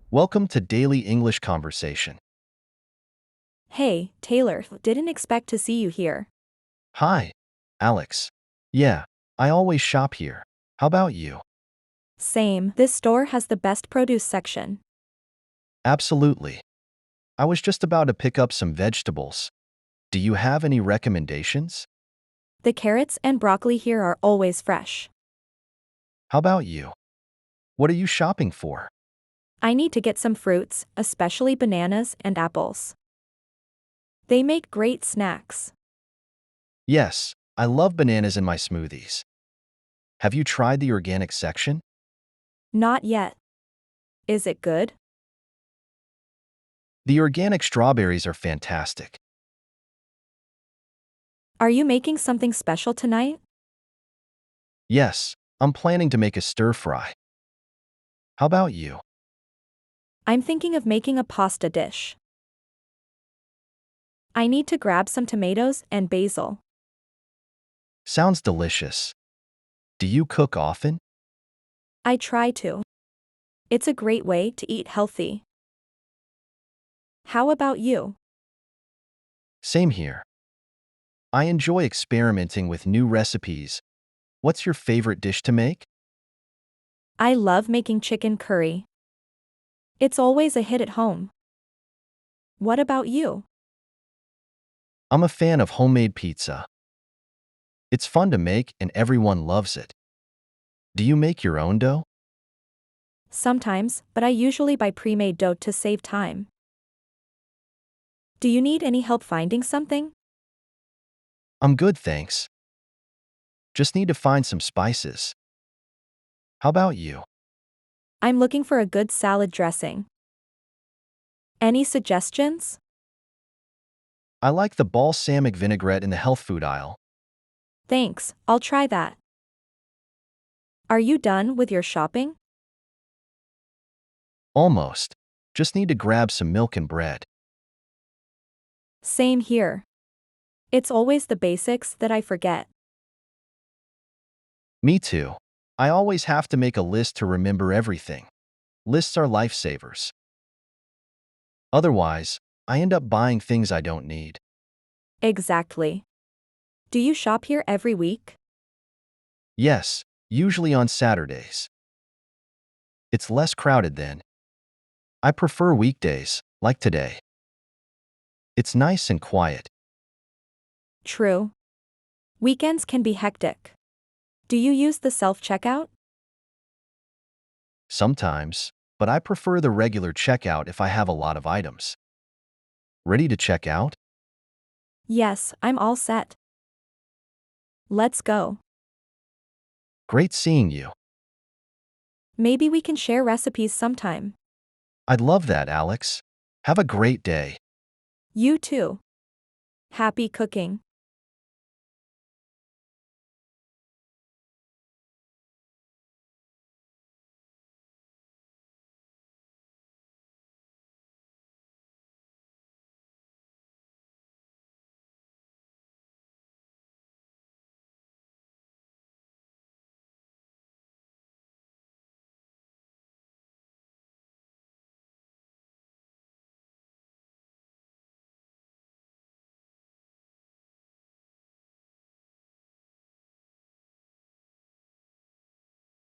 Welcome to Daily English Conversation. Hey, Taylor, didn't expect to see you here. Hi, Alex. Yeah, I always shop here. How about you? Same, this store has the best produce section. Absolutely. I was just about to pick up some vegetables. Do you have any recommendations? The carrots and broccoli here are always fresh. How about you? What are you shopping for? I need to get some fruits, especially bananas and apples. They make great snacks. Yes, I love bananas in my smoothies. Have you tried the organic section? Not yet. Is it good? The organic strawberries are fantastic. Are you making something special tonight? Yes, I'm planning to make a stir fry. How about you? I'm thinking of making a pasta dish. I need to grab some tomatoes and basil. Sounds delicious. Do you cook often? I try to. It's a great way to eat healthy. How about you? Same here. I enjoy experimenting with new recipes. What's your favorite dish to make? I love making chicken curry. It's always a hit at home. What about you? I'm a fan of homemade pizza. It's fun to make and everyone loves it. Do you make your own dough? Sometimes, but I usually buy pre-made dough to save time. Do you need any help finding something? I'm good, thanks. Just need to find some spices. How about you? I'm looking for a good salad dressing. Any suggestions? I like the balsamic vinaigrette in the health food aisle. Thanks, I'll try that. Are you done with your shopping? Almost. Just need to grab some milk and bread. Same here. It's always the basics that I forget. Me too. I always have to make a list to remember everything. Lists are lifesavers. Otherwise, I end up buying things I don't need. Exactly. Do you shop here every week? Yes, usually on Saturdays. It's less crowded then. I prefer weekdays, like today. It's nice and quiet. True. Weekends can be hectic. Do you use the self-checkout? Sometimes, but I prefer the regular checkout if I have a lot of items. Ready to check out? Yes, I'm all set. Let's go. Great seeing you. Maybe we can share recipes sometime. I'd love that, Alex. Have a great day. You too. Happy cooking.